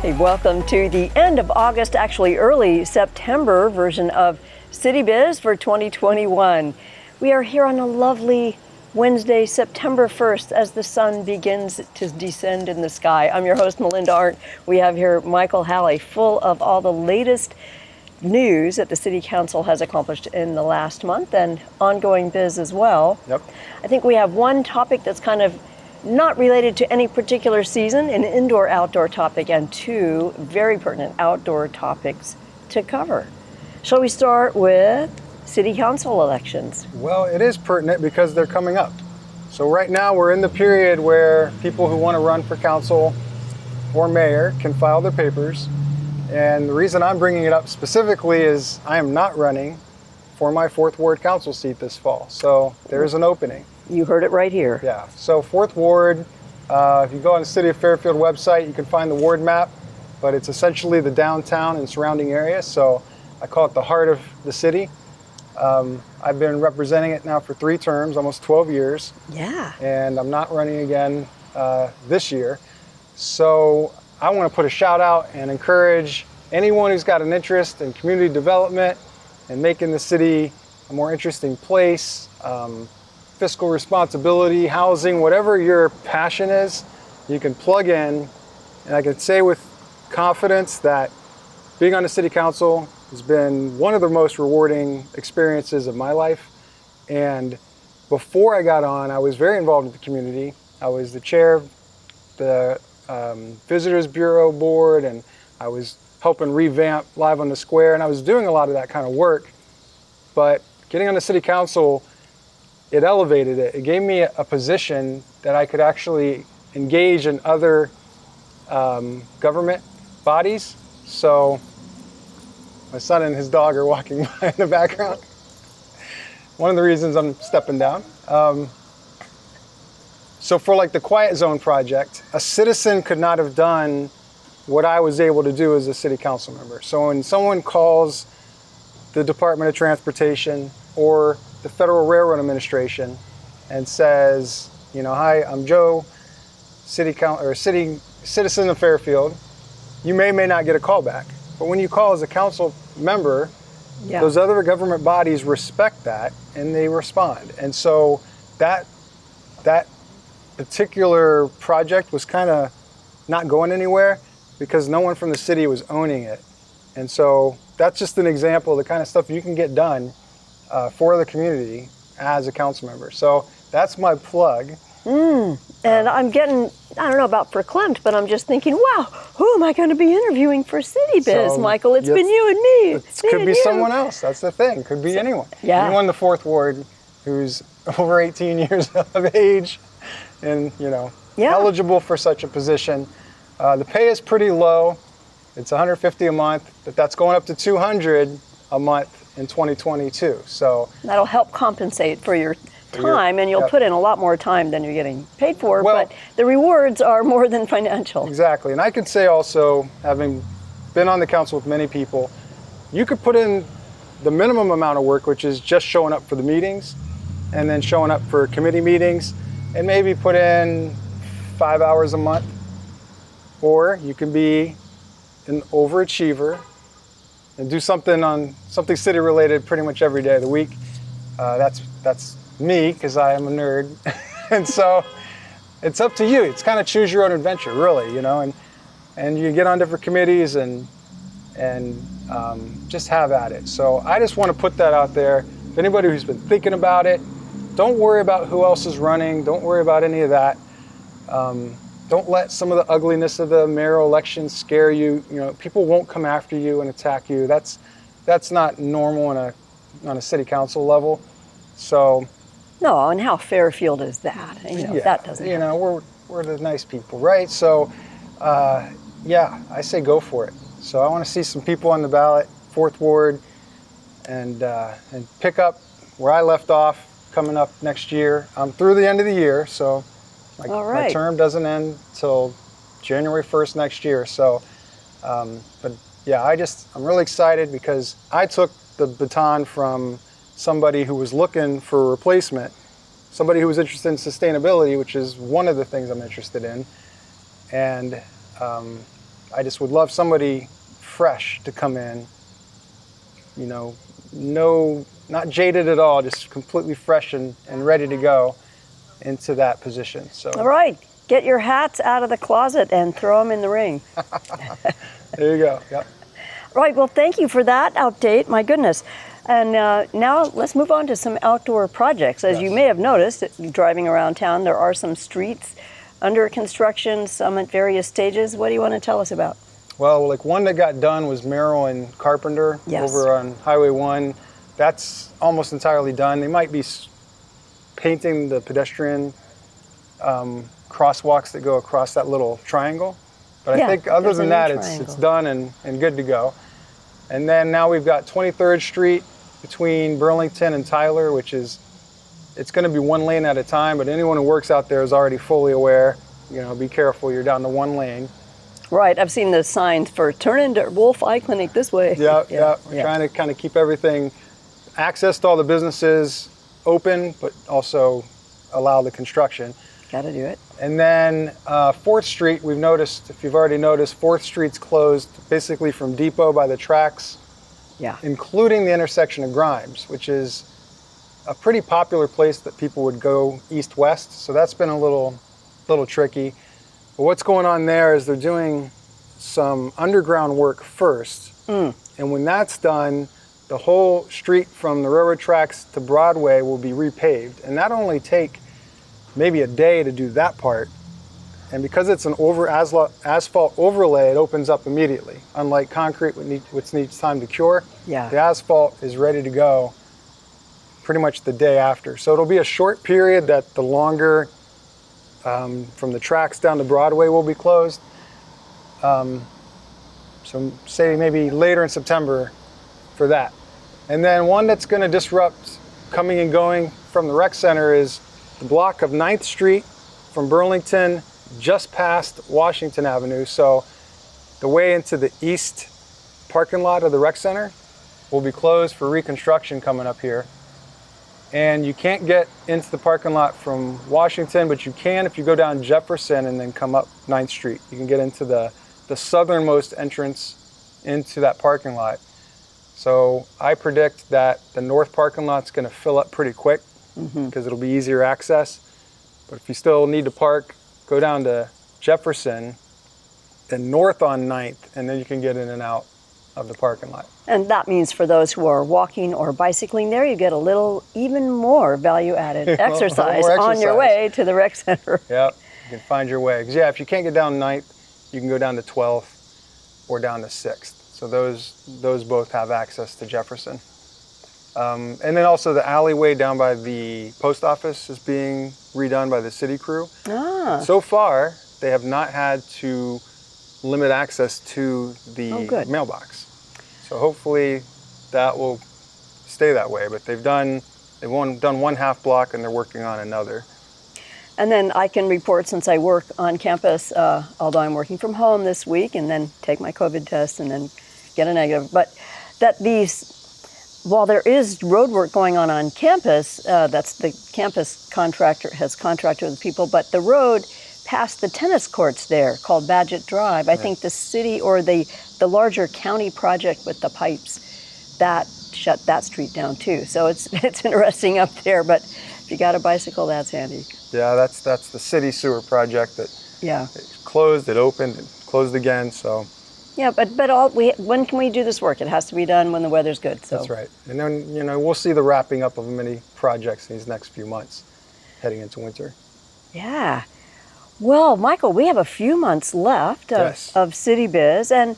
Hey, welcome to the end of August, actually early September version of CityBiz for 2021. We are here on a lovely Wednesday, September 1st, as the sun begins to descend in the sky. I'm your host, Melinda Arndt. We have here Michael Halley, full of all the latest news that the City Council has accomplished in the last month and ongoing biz as well. Yep. I think we have one topic that's kind of not related to any particular season, an indoor-outdoor topic, and two very pertinent outdoor topics to cover. Shall we start with City Council elections? Well, it is pertinent because they're coming up. So right now we're in the period where people who want to run for council or mayor can file their papers. And the reason I'm bringing it up specifically is I am not running for my 4th Ward council seat this fall. So there's an opening. You heard it right here. Yeah, so 4th Ward, if you go on the City of Fairfield website, you can find the ward map, but it's essentially the downtown and surrounding area, so I call it the heart of the city. I've been representing it now for 3 terms, almost 12 years. Yeah. And I'm not running again this year. So I want to put a shout out and encourage anyone who's got an interest in community development and making the city a more interesting place, fiscal responsibility, housing, whatever your passion is, you can plug in. And I can say with confidence that being on the City Council has been one of the most rewarding experiences of my life. And before I got on, I was very involved with the community. I was the chair of the Visitors Bureau Board, and I was helping revamp Live on the Square, and I was doing a lot of that kind of work. But getting on the City Council, it elevated it. It gave me a position that I could actually engage in other government bodies. So my son and his dog are walking by in the background. One of the reasons I'm stepping down. So for like the Quiet Zone project, a citizen could not have done what I was able to do as a city council member. So when someone calls the Department of Transportation or the Federal Railroad Administration and says, you know, hi, I'm Joe, citizen of Fairfield, you may not get a call back. But when you call as a council member, Yeah. those other government bodies respect that and they respond. And so that particular project was kind of not going anywhere because no one from the city was owning it. And so that's just an example of the kind of stuff you can get done for the community as a council member. So that's my plug. And I'm getting, I don't know about verklempt, but I'm just thinking, wow, who am I going to be interviewing for CityBiz, So, Michael? It's yes, been you and me. It could be someone else. That's the thing. Could be anyone. Yeah. Anyone in the 4th Ward who's over 18 years of age and, you know, Yeah. eligible for such a position. The pay is pretty low. It's $150 a month, but that's going up to $200 a month in 2022. So That'll help compensate for your time, and you'll Yep. put in a lot more time than you're getting paid for, Well- but the rewards are more than financial. exactly. And I could say also, having been on the council with many people, you could put in the minimum amount of work, which is just showing up for the meetings and then showing up for committee meetings, and maybe put in 5 hours a month. Or you can be an overachiever and do something city related pretty much every day of the week. That's me, because I am a nerd. And so it's up to you. It's kind of choose your own adventure, really, you know, and you get on different committees and just have at it. So I just want to put that out there. If anybody who's been thinking about it, don't worry about who else is running. Don't worry about any of that. Don't let some of the ugliness of the mayoral election scare you. You know, people won't come after you and attack you. That's not normal on a city council level. So No, and how Fairfield is that? You know, yeah, that doesn't you happen. know, we're the nice people, right? So yeah, I say go for it. So I want to see some people on the ballot, 4th Ward, and pick up where I left off coming up next year. I'm through the end of the year, so All my right. term doesn't end till January 1st next year. So, but yeah, I'm really excited because I took the baton from somebody who was looking for a replacement, somebody who was interested in sustainability, which is one of the things I'm interested in. And I just would love somebody fresh to come in, you know, not jaded at all, just completely fresh and ready to go into that position. So. All right, get your hats out of the closet and throw them in the ring. There you go. Yep. Right, well, thank you for that update. My goodness. And now let's move on to some outdoor projects. As you may have noticed, driving around town, there are some streets under construction, some at various stages. What do you want to tell us about? Well, like one that got done was Merrill and Carpenter over on Highway 1. That's almost entirely done. They might be painting the pedestrian crosswalks that go across that little triangle. But I think other than that, it's done and good to go. And then now we've got 23rd Street between Burlington and Tyler, which it's going to be one lane at a time, but anyone who works out there is already fully aware, you know, be careful, you're down to one lane. Right, I've seen the signs for turn into Wolf Eye Clinic this way. Yeah. We're trying to kind of keep everything, access to all the businesses open, but also allow the construction. Got to do it. And then 4th Street, we've noticed, if you've already noticed, 4th Street's closed basically from Depot by the tracks, including the intersection of Grimes, which is a pretty popular place that people would go east-west. So that's been a little tricky. But what's going on there is they're doing some underground work first. And when that's done, the whole street from the railroad tracks to Broadway will be repaved. And that'll only take maybe a day to do that part. And because it's an asphalt overlay, it opens up immediately. Unlike concrete, which needs time to cure, the asphalt is ready to go pretty much the day after. So it'll be a short period that the longer from the tracks down to Broadway will be closed. So say maybe later in September for that. And then one that's going to disrupt coming and going from the rec center is the block of 9th Street from Burlington just past Washington Avenue. So the way into the east parking lot of the rec center will be closed for reconstruction coming up here. And you can't get into the parking lot from Washington, but you can if you go down Jefferson and then come up 9th Street. You can get into the southernmost entrance into that parking lot. So I predict that the north parking lot's going to fill up pretty quick because it'll be easier access. But if you still need to park, go down to Jefferson, then north on 9th, and then you can get in and out of the parking lot. And that means for those who are walking or bicycling there, you get a little even more value-added exercise on your way to the rec center. Yep, you can find your way. Because if you can't get down 9th, you can go down to 12th or down to 6th. So those both have access to Jefferson. And then also the alleyway down by the post office is being redone by the city crew. So far, they have not had to limit access to the mailbox. So hopefully that will stay that way. But they've done one half block and they're working on another. And then I can report, since I work on campus, although I'm working from home this week, and then take my COVID test and then get a negative, but that while there is road work going on campus, that's the campus contractor has contracted with people, but the road past the tennis courts there, called Badgett Drive, I think the city or the larger county project with the pipes, that shut that street down too. So it's interesting up there, but if you got a bicycle, that's handy. Yeah, that's the city sewer project that it closed, it opened, it closed again, so. Yeah, but when can we do this work? It has to be done when the weather's good. So. That's right. And then, we'll see the wrapping up of many projects in these next few months heading into winter. Yeah. Well, Michael, we have a few months left of CityBiz, and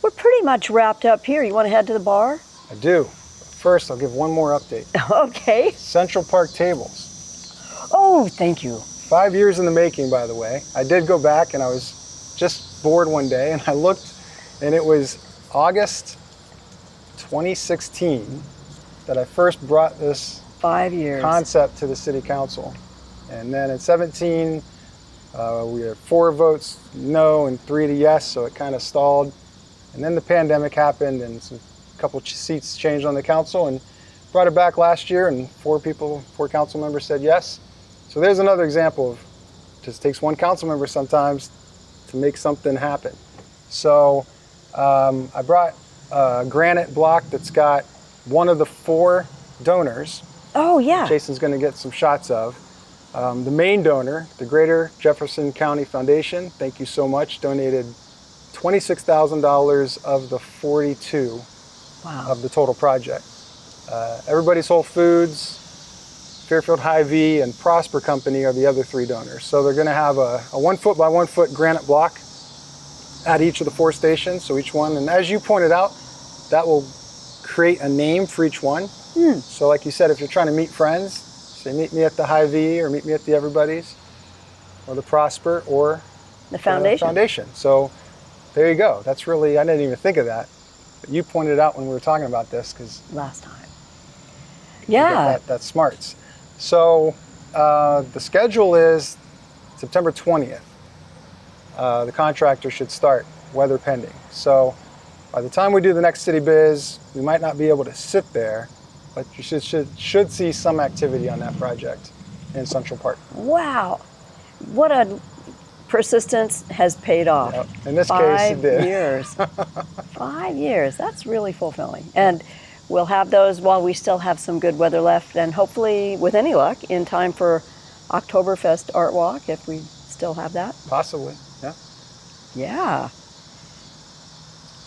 we're pretty much wrapped up here. You want to head to the bar? I do. First, I'll give one more update. Okay. Central Park tables. Oh, thank you. 5 years in the making, by the way. I did go back, and I was just bored one day, and I looked, and it was August 2016 that I first brought this 5 years concept to the city council. And then in 17, we had 4 votes no and 3 to yes, so it kind of stalled. And then the pandemic happened, and a couple seats changed on the council, and brought it back last year, and 4 council members said yes. So there's another example of just takes one council member sometimes to make something happen. So I brought a granite block that's got one of the 4 donors. Oh, yeah. Jason's going to get some shots of. The main donor, the Greater Jefferson County Foundation, thank you so much, donated $26,000 of the 42 of the total project. Everybody's Whole Foods, Fairfield Hy-Vee, and Prosper Company are the other 3 donors. So they're going to have a 1 foot by 1 foot granite block at each of the 4 stations, so each one, and as you pointed out, that will create a name for each one. So like you said, if you're trying to meet friends, say meet me at the Hy-Vee or meet me at the Everybody's or the Prosper or The foundation. So there you go. That's really, I didn't even think of that. But you pointed it out when we were talking about this because Last time. Yeah. that's smarts. So the schedule is September 20th. The contractor should start, weather pending. So by the time we do the next CityBiz, we might not be able to sit there, but you should see some activity on that project in Central Park. Wow. What a persistence has paid off. Yep. In this case, it did. 5 years. 5 years. That's really fulfilling. And we'll have those while we still have some good weather left, and hopefully, with any luck, in time for Oktoberfest Art Walk, if we still have that. Possibly, yeah. Yeah.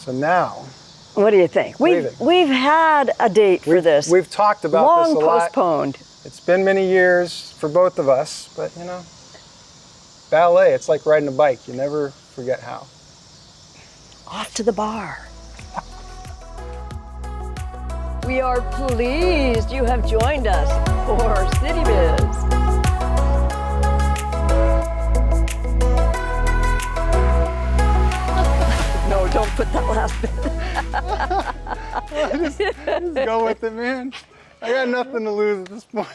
So now, What do you think? We've had a date for this. We've talked about this a long lot. postponed. It's been many years for both of us, but you know, ballet, it's like riding a bike. You never forget how. Off to the bar. We are pleased you have joined us for CityBiz. No, don't put that last bit. just go with it, man. I got nothing to lose at this point.